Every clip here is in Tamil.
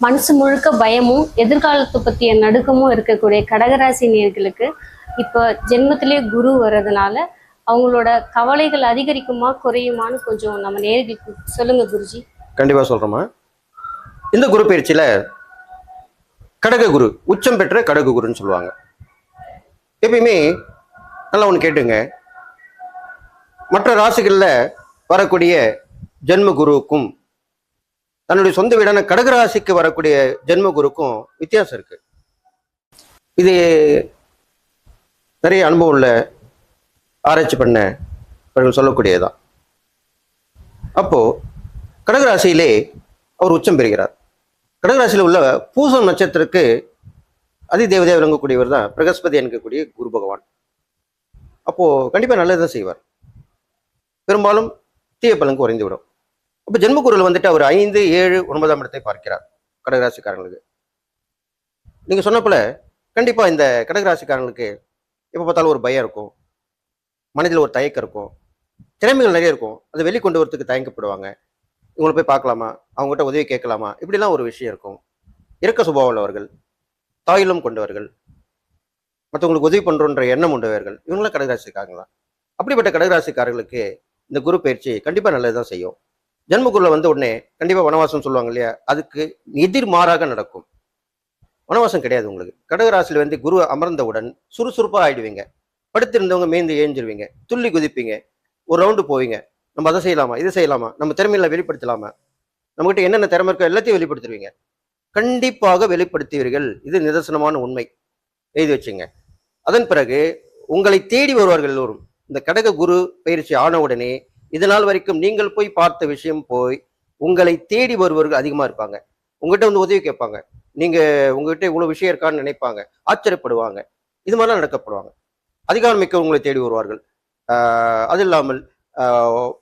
மனசு முழுக்க பயமும் எதிர்காலத்தை பற்றிய நடுக்கமும் இருக்கக்கூடிய கடகராசி நேயர்களுக்கு இப்போ ஜென்மத்திலே குரு வர்றதுனால அவங்களோட கவலைகள் அதிகரிக்குமா குறையுமான்னு கொஞ்சம் நம்ம நேயர்களுக்கு சொல்லுங்க குருஜி. கண்டிப்பா சொல்றோமா. இந்த குரு பயிற்சியில கடக குரு உச்சம் பெற்ற கடக குருன்னு சொல்லுவாங்க. எப்பயுமே நல்லா ஒன்று கேட்டுங்க, மற்ற ராசிகளில் வரக்கூடிய ஜென்ம குருவுக்கும் தன்னுடைய சொந்த வீடான கடகராசிக்கு வரக்கூடிய ஜென்ம குருக்கும் வித்தியாசம் இருக்கு. இது நிறைய அனுபவம் உள்ள ஆராய்ச்சி பண்ண சொல்லக்கூடியதுதான். அப்போ கடகராசியிலே அவர் உச்சம் பெறுகிறார். கடகராசியில் உள்ள பூசம் நட்சத்திரத்துக்கு அதிதேவதையாக விளங்கக்கூடியவர் தான் பிரகஸ்பதி என்கக்கூடிய குரு பகவான். அப்போ கண்டிப்பா நல்லதான் செய்வார், பெரும்பாலும் தீய பலனுக்கு உறைந்துவிடும். அப்போ ஜென்மகுருவில் வந்துட்டு அவர் 5, 7, 9ஆம் இடத்தை பார்க்கிறார் கடகராசிக்காரங்களுக்கு. நீங்க சொன்ன போல கண்டிப்பா இந்த கடகராசிக்காரங்களுக்கு எப்போ பார்த்தாலும் ஒரு பயம் இருக்கும், மனதில் ஒரு தயக்கம் இருக்கும், திறமைகள் நிறைய இருக்கும். அதை வெளிக்கொண்டு வரத்துக்கு தயங்கப்படுவாங்க. இவங்களை போய் பார்க்கலாமா, அவங்ககிட்ட உதவி கேட்கலாமா, இப்படிலாம் ஒரு விஷயம் இருக்கும். இறக்க சுபாவம் உள்ளவர்கள், தாயிலும் கொண்டவர்கள், மற்றவங்களுக்கு உதவி பண்றோன்ற எண்ணம் உண்டவர்கள், இவங்களாம் கடகராசிக்காரங்க தான். அப்படிப்பட்ட கடகராசிக்காரர்களுக்கு இந்த குரு பயிற்சி கண்டிப்பா நல்லதுதான் செய்யும். ஜென்மகுருல வந்து உடனே கண்டிப்பா வனவாசம் சொல்லுவாங்க இல்லையா, அதுக்கு எதிர்மாறாக நடக்கும். வனவாசம் கிடையாது உங்களுக்கு. கடகராசியில் வந்து குரு அமர்ந்தவுடன் சுறுசுறுப்பா ஆயிடுவீங்க. படுத்திருந்தவங்க மேய்ந்து ஏஞ்சிருவீங்க, துள்ளி குதிப்பீங்க, ஒரு ரவுண்டு போவீங்க. நம்ம அதை செய்யலாமா, இது செய்யலாமா, நம்ம திறமையில வெளிப்படுத்தலாமா, நம்மகிட்ட என்னென்ன திறமை இருக்கோ எல்லாத்தையும் வெளிப்படுத்துவீங்க. கண்டிப்பாக வெளிப்படுத்துவீர்கள். இது நிதர்சனமான உண்மை. எழுதி வச்சுங்க. அதன் பிறகு உங்களை தேடி வருவார்கள் எல்லோரும். இந்த கடக குரு பயிற்சி ஆன உடனே இதனால் வரைக்கும் நீங்கள் போய் பார்த்த விஷயம் போய் உங்களை தேடி வருவர்கள் அதிகமா இருப்பாங்க. உங்ககிட்ட வந்து உதவி கேட்பாங்க. நீங்க உங்ககிட்ட இவ்வளவு விஷயம் இருக்கான்னு நினைப்பாங்க, ஆச்சரியப்படுவாங்க. இது மாதிரிலாம் நடக்கப்படுவாங்க. அதிகாரம் மிக்க உங்களை தேடி வருவார்கள். அது இல்லாமல்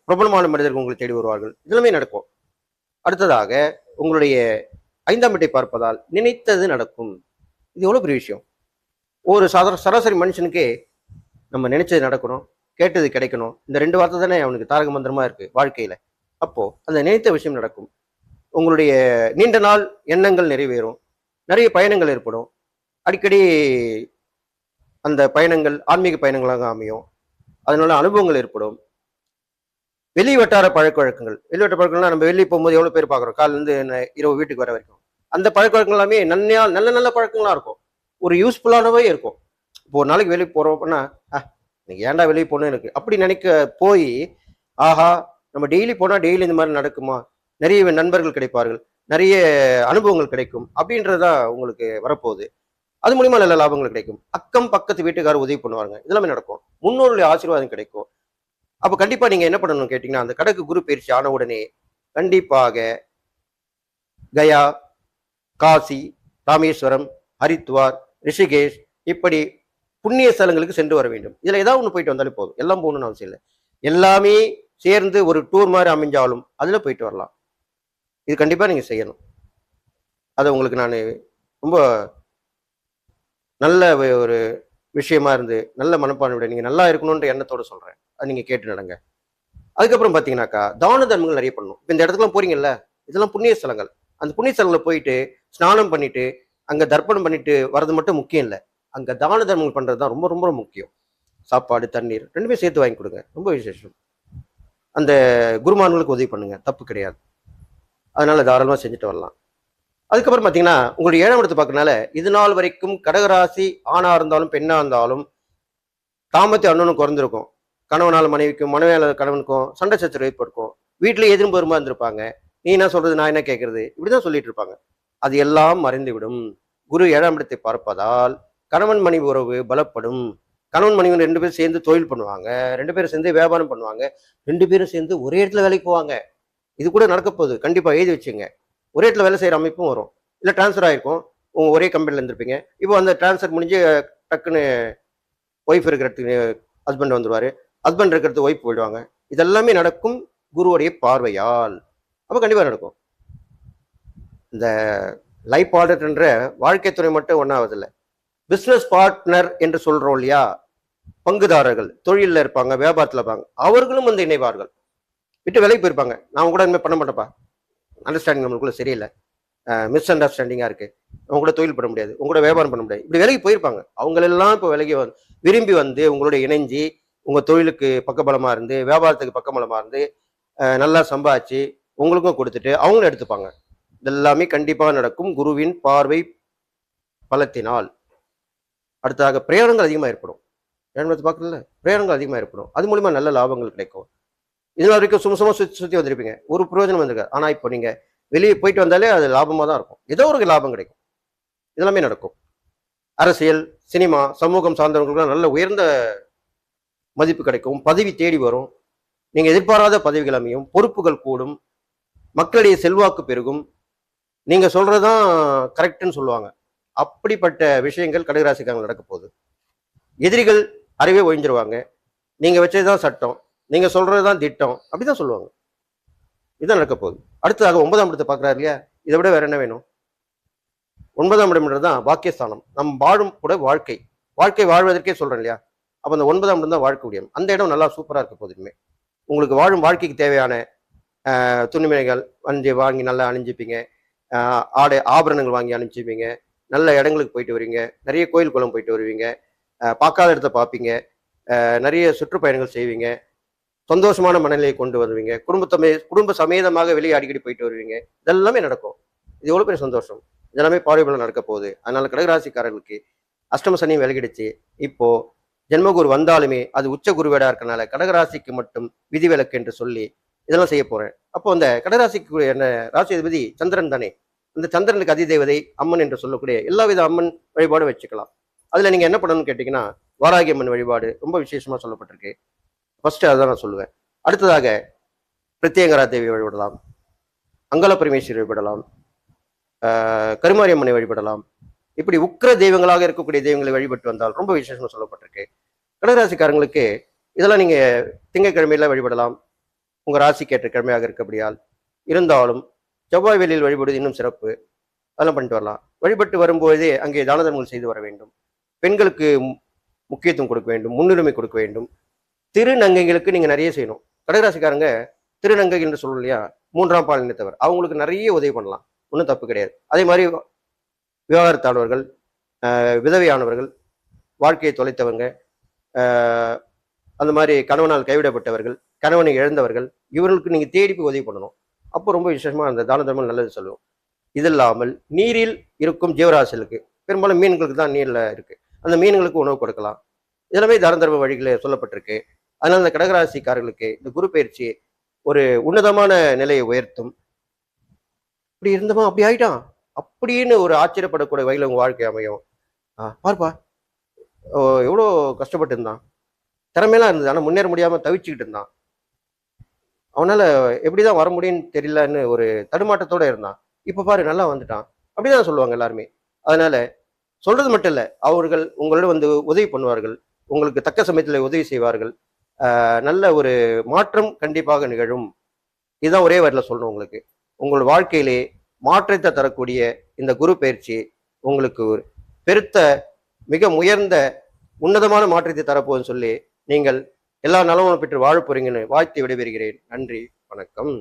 பிரபலமான மனிதர்கள் உங்களை தேடி வருவார்கள். இதெல்லாமே நடக்கும். அடுத்ததாக உங்களுடைய 5ஆம் வீட்டை பார்ப்பதால் நினைத்தது நடக்கும். இது எவ்வளவு பெரிய விஷயம். ஒரு சராசரி மனுஷனுக்கே நம்ம நினைச்சது நடக்கணும், கேட்டது கிடைக்கணும், இந்த 2 வார்த்தை தானே அவனுக்கு தாரக மந்திரமா இருக்கு வாழ்க்கையில. அப்போ அந்த நினைத்த விஷயம் நடக்கும். உங்களுடைய நீண்ட நாள் எண்ணங்கள் நிறைவேறும். நிறைய பயணங்கள் ஏற்படும். அடிக்கடி அந்த பயணங்கள் ஆன்மீக பயணங்களாக அமையும். அதனால அனுபவங்கள் ஏற்படும். வெளி வட்டார பழக்க வழக்கங்கள், வெளிவட்ட பழக்கங்கள்லாம் நம்ம வெளியே போகும்போது எவ்வளவு பேர் பார்க்குறோம், காலிலேருந்து இரவு வீட்டுக்கு வர வரைக்கும். அந்த பழக்க வழக்கங்கள் எல்லாமே நல்ல நல்ல பழக்கங்களா இருக்கும். ஒரு யூஸ்ஃபுல்லானவே இருக்கும். இப்போ ஒரு நாளைக்கு வெளியே போறோம் அப்படின்னா, நீங்க ஏன்டா வெளியே போகணும் இருக்கு அப்படி நினைக்க போய், ஆஹா நம்ம டெய்லி போனா டெய்லி இந்த மாதிரி நடக்குமா, நிறைய நண்பர்கள் கிடைப்பார்கள், நிறைய அனுபவங்கள் கிடைக்கும் அப்படின்றதுதான் உங்களுக்கு வரப்போகுது. அது மூலியமா நல்ல லாபங்கள் கிடைக்கும். அக்கம் பக்கத்து வீட்டுக்காரர் உதவி பண்ணுவாங்க, இதெல்லாமே நடக்கும். முன்னோருடைய ஆசீர்வாதம் கிடைக்கும். அப்ப கண்டிப்பா நீங்க என்ன பண்ணணும்னு கேட்டீங்கன்னா, அந்த கடக குரு பயிற்சி ஆன உடனே கண்டிப்பாக கயா, காசி, ராமேஸ்வரம், ஹரித்வார், ரிஷிகேஷ் இப்படி புண்ணிய ஸ்தலங்களுக்கு சென்று வர வேண்டும். இதுல ஏதாவது ஒண்ணு போயிட்டு வந்தாலே போதும். எல்லாம் போகணும்னு அவசியம் இல்லை. எல்லாமே சேர்ந்து ஒரு டூர் மாதிரி அமைஞ்சாலும் அதுல போயிட்டு வரலாம். இது கண்டிப்பா நீங்க செய்யணும். அதை உங்களுக்கு நான் ரொம்ப நல்ல ஒரு விஷயமா இருந்து நல்ல மனப்பான்மையோட நீங்க நல்லா இருக்கணும்ன்ற எண்ணத்தோட சொல்றேன். அது நீங்க கேட்டு நடங்க. அதுக்கப்புறம் பாத்தீங்கன்னாக்கா தான தர்மங்கள் நிறைய பண்ணணும். இப்ப இந்த இடத்துக்குலாம் போறீங்கல்ல, இதெல்லாம் புண்ணிய ஸ்தலங்கள். அந்த புண்ணிய ஸ்தலங்களை போயிட்டு ஸ்நானம் பண்ணிட்டு அங்க தர்ப்பணம் பண்ணிட்டு வர்றது மட்டும் முக்கியம் இல்லை. அங்க தான தர்மங்கள் பண்றதுதான் ரொம்ப ரொம்ப முக்கியம். சாப்பாடு, தண்ணீர் 2மே சேர்த்து வாங்கி கொடுங்க, ரொம்ப விசேஷம். அந்த குருமான்களுக்கு உதவி பண்ணுங்க, தப்பு கிடையாது. அதனால தாராளமா செஞ்சுட்டு வரலாம். அதுக்கப்புறம் பாத்தீங்கன்னா உங்களுடைய 7ஆம் இடத்தை பார்க்கறதுனால இது நாள் வரைக்கும் கடகராசி ஆணா இருந்தாலும் பெண்ணா இருந்தாலும் தாமத்தை அண்ணனும் குறைஞ்சிருக்கும். கணவனால மனைவிக்கும், மனைவியால கணவனுக்கும் சண்டை சச்சரவு ஏற்பட்டிருக்கும். வீட்டுல எதிரும் பெருமா இருந்திருப்பாங்க. நீ என்ன சொல்றது, நான் என்ன கேட்கறது, இப்படிதான் சொல்லிட்டு இருப்பாங்க. அது எல்லாம் மறைந்துவிடும். குரு 7ஆம் இடத்தை பார்ப்பதால் கணவன் மனைவி உறவு பலப்படும். கணவன் மனைவி 2 பேரும் சேர்ந்து தொழில் பண்ணுவாங்க, 2 பேரும் சேர்ந்து வியாபாரம் பண்ணுவாங்க, 2 பேரும் சேர்ந்து ஒரே இடத்துல வேலைக்கு போவாங்க. இது கூட நடக்க போகுது. கண்டிப்பா எழுதி வச்சுங்க. ஒரே இடத்துல வேலை செய்யற அமைப்பும் வரும். இல்ல டிரான்ஸ்ஃபர் ஆயிருக்கும், உங்க ஒரே கம்பெனில இருந்திருப்பீங்க. இப்போ அந்த டிரான்ஸ்ஃபர் முடிஞ்சு டக்குன்னு ஒய்ஃப் இருக்கிறதுக்கு ஹஸ்பண்ட் வந்துருவாரு, ஹஸ்பண்ட் இருக்கிறது ஒய்ஃப் போயிடுவாங்க. இதெல்லாமே நடக்கும் குருவுடைய பார்வையால். அப்ப கண்டிப்பா நடக்கும். இந்த லைஃப் பார்ட்னர்ன்ற வாழ்க்கை துறை மட்டும் ஒன்றாவதில்லை. பிசினஸ் பார்ட்னர் என்று சொல்றோம் இல்லையா, பங்குதாரர்கள் தொழிலில் இருப்பாங்க, வியாபாரத்தில் இருப்பாங்க, அவர்களும் வந்து இணைவார்கள். விட்டு விலைக்கு போயிருப்பாங்க. நான் கூட இனிமேல் பண்ண மாட்டேப்பா, அண்டர்ஸ்டாண்டிங் நம்மளுக்குள்ள சரியில்லை, மிஸ் அண்டர்ஸ்டாண்டிங்காக இருக்குது, உங்களோட தொழில் பண்ண முடியாது, உங்களோட வியாபாரம் பண்ண முடியாது, இப்படி விலகி போயிருப்பாங்க. அவங்களெல்லாம் இப்போ விலகி விரும்பி வந்து உங்களோட இணைஞ்சி உங்கள் தொழிலுக்கு பக்கபலமாக இருந்து, வியாபாரத்துக்கு பக்கபலமாக இருந்து நல்லா சம்பாதிச்சு உங்களுக்கும் கொடுத்துட்டு அவங்களும் எடுத்துப்பாங்க. இதெல்லாமே கண்டிப்பாக நடக்கும் குருவின் பார்வை பலத்தினால். அடுத்ததாக பிரயாணங்கள் அதிகமாக ஏற்படும். ஜென்மத்தை பார்க்கல, பிரயாணங்கள் அதிகமாக ஏற்படும். அது மூலிமா நல்ல லாபங்கள் கிடைக்கும். இது வரைக்கும் சும்மா சுற்றி வந்திருப்பீங்க, ஒரு பிரயோஜனம் வந்திருக்காது. ஆனால் இப்போ நீங்கள் வெளியே போயிட்டு வந்தாலே அது லாபமாக தான் இருக்கும், ஏதோ ஒரு லாபம் கிடைக்கும். இதெல்லாமே நடக்கும். அரசியல், சினிமா, சமூகம் சார்ந்தவர்களுக்கு நல்ல உயர்ந்த மதிப்பு கிடைக்கும், பதவி தேடி வரும், நீங்கள் எதிர்பாராத பதவிகள் அமையும், பொறுப்புகள் கூடும், மக்களுடைய செல்வாக்கு பெருகும், நீங்கள் சொல்றதுதான் கரெக்டுன்னு சொல்லுவாங்க. அப்படிப்பட்ட விஷயங்கள் கடகராசிக்காரங்க நடக்க போகுது. எதிரிகள் அறவே ஒழிஞ்சிருவாங்க. நீங்கள் வச்சதுதான் சட்டம், நீங்கள் சொல்றதுதான் திட்டம், அப்படிதான் சொல்லுவாங்க. இதுதான் நடக்க போகுது. அடுத்ததாக 9ஆம் இடத்தை பார்க்குறாரு இல்லையா, இதை விட வேற என்ன வேணும்? 9ஆம் இடம்ன்றது தான் பாக்கியஸ்தானம், நம் வாழும் கூட வாழ்க்கை வாழ்வதற்கே சொல்றேன் இல்லையா. அப்போ அந்த 9ஆம் இடம் தான் வாழ்க்கை முடியும். அந்த இடம் நல்லா சூப்பராக இருக்க போகுதுமே. உங்களுக்கு வாழும் வாழ்க்கைக்கு தேவையான துணிமணிகள் வாங்கி நல்லா அணிஞ்சிப்பீங்க, ஆடை ஆபரணங்கள் வாங்கி அணிஞ்சிப்பீங்க, நல்ல இடங்களுக்கு போயிட்டு வருவீங்க, நிறைய கோயில் குளம் போயிட்டு வருவீங்க, பார்க்காத இடத்த பார்ப்பீங்க, நிறைய சுற்றுப்பயணங்கள் செய்வீங்க, சந்தோஷமான மனநிலையை கொண்டு வருவீங்க, குடும்ப சமேதமாக வெளியே அடிக்கடி போயிட்டு வருவீங்க. இதெல்லாமே நடக்கும். இது எவ்வளோ பெரிய சந்தோஷம். இதெல்லாமே பார்வைபலம் நடக்க போகுது. அதனால கடகராசிக்காரர்களுக்கு அஷ்டம சனியும் விலகிடுச்சு. இப்போ ஜென்மகுரு வந்தாலுமே அது உச்ச குருவேடா இருக்கனால கடகராசிக்கு மட்டும் விதிவிலக்கு என்று சொல்லி இதெல்லாம் செய்ய போறேன். அப்போ அந்த கடகராசிக்கு என்ன ராசி அதிபதி சந்திரன் தானே. அந்த சந்திரனுக்கு அதிதேவதை அம்மன் என்று சொல்லக்கூடிய எல்லா வித அம்மன் வழிபாடும் வச்சுக்கலாம். அதுல நீங்க என்ன பண்ணணும்னு கேட்டீங்கன்னா, வாராகி அம்மன் வழிபாடு ரொம்ப விசேஷமா சொல்லப்பட்டிருக்கு. ஃபர்ஸ்ட் அதான் நான் சொல்லுவேன். அடுத்ததாக பிரத்யங்கரா தேவி வழிபடலாம், அங்கல பரமேஸ்வரி வழிபடலாம், கருமாரியம்மனை வழிபடலாம். இப்படி உக்கிர தெய்வங்களாக இருக்கக்கூடிய தெய்வங்களை வழிபட்டு வந்தால் ரொம்ப விசேஷமா சொல்லப்பட்டிருக்கு. கடகராசிக்காரங்களுக்கு இதெல்லாம் நீங்க திங்கட்கிழமையில வழிபடலாம், உங்க ராசிக்கு ஏற்ற கிழமையாக இருக்கபடியால். இருந்தாலும் செவ்வாய் வெளியில் வழிபடுவது இன்னும் சிறப்பு. அதெல்லாம் பண்ணிட்டு வரலாம். வழிபட்டு வரும்போதே அங்கே தான தர்மங்கள் செய்து வர வேண்டும். பெண்களுக்கு முக்கியத்துவம் கொடுக்க வேண்டும், முன்னுரிமை கொடுக்க வேண்டும். திருநங்கைகளுக்கு நீங்க நிறைய செய்யணும். கடகராசிக்காரங்க திருநங்கை என்று சொல்லணும் இல்லையா, 3ஆம் பால் இனத்தவர், அவங்களுக்கு நிறைய உதவி பண்ணலாம், ஒன்றும் தப்பு கிடையாது. அதே மாதிரி விவாகரத்தானவர்கள், விதவையானவர்கள், வாழ்க்கையை தொலைத்தவங்க, அந்த மாதிரி கணவனால் கைவிடப்பட்டவர்கள், கணவனை இழந்தவர்கள், இவர்களுக்கு நீங்க தேடி போய் உதவி பண்ணணும். அப்போ ரொம்ப விசேஷமா அந்த தான தர்மம் நல்லது சொல்லுவோம். இது இல்லாமல் நீரில் இருக்கும் ஜீவராசிகளுக்கு, பெரும்பாலும் மீன்களுக்கு தான் நீர்ல இருக்கு, அந்த மீன்களுக்கு உணவு கொடுக்கலாம். இதெல்லாமே தான தர்ம வழிகளில் சொல்லப்பட்டிருக்கு. அதனால இந்த கடகராசிக்காரர்களுக்கு இந்த குரு பயிற்சி ஒரு உன்னதமான நிலையை உயர்த்தும். இப்படி இருந்தமா அப்படி ஆயிட்டான் அப்படின்னு ஒரு ஆச்சரியப்படக்கூடிய வகையில் உங்க வாழ்க்கை அமையும். பார்ப்பா எவ்வளோ கஷ்டப்பட்டு இருந்தான், திறமையெல்லாம் இருந்தது, ஆனால் முன்னேற முடியாம தவிச்சுக்கிட்டு இருந்தான், அவனால எப்படிதான் வர முடியும்னு தெரியலன்னு ஒரு தடுமாட்டத்தோட இருந்தான், இப்ப பாரு நல்லா வந்துட்டான், அப்படிதான் சொல்லுவாங்க எல்லாருமே. அதனால சொல்றது மட்டும் இல்ல, அவர்கள் உங்களோட வந்து உதவி பண்ணுவார்கள், உங்களுக்கு தக்க சமயத்துல உதவி செய்வார்கள். நல்ல ஒரு மாற்றம் கண்டிப்பாக நிகழும். இதுதான் ஒரே வரியில சொல்லணும் உங்களுக்கு. உங்கள் வாழ்க்கையிலே மாற்றத்தை தரக்கூடிய இந்த குரு பயிற்சி உங்களுக்கு ஒரு பெருத்த மிக உயர்ந்த உன்னதமான மாற்றத்தை தரப்போகுதுன்னு சொல்லி நீங்கள் எல்லா நலமும் பெற்று வாழ போறீங்கன்னு வாழ்த்து விடைபெறுகிறேன். நன்றி, வணக்கம்.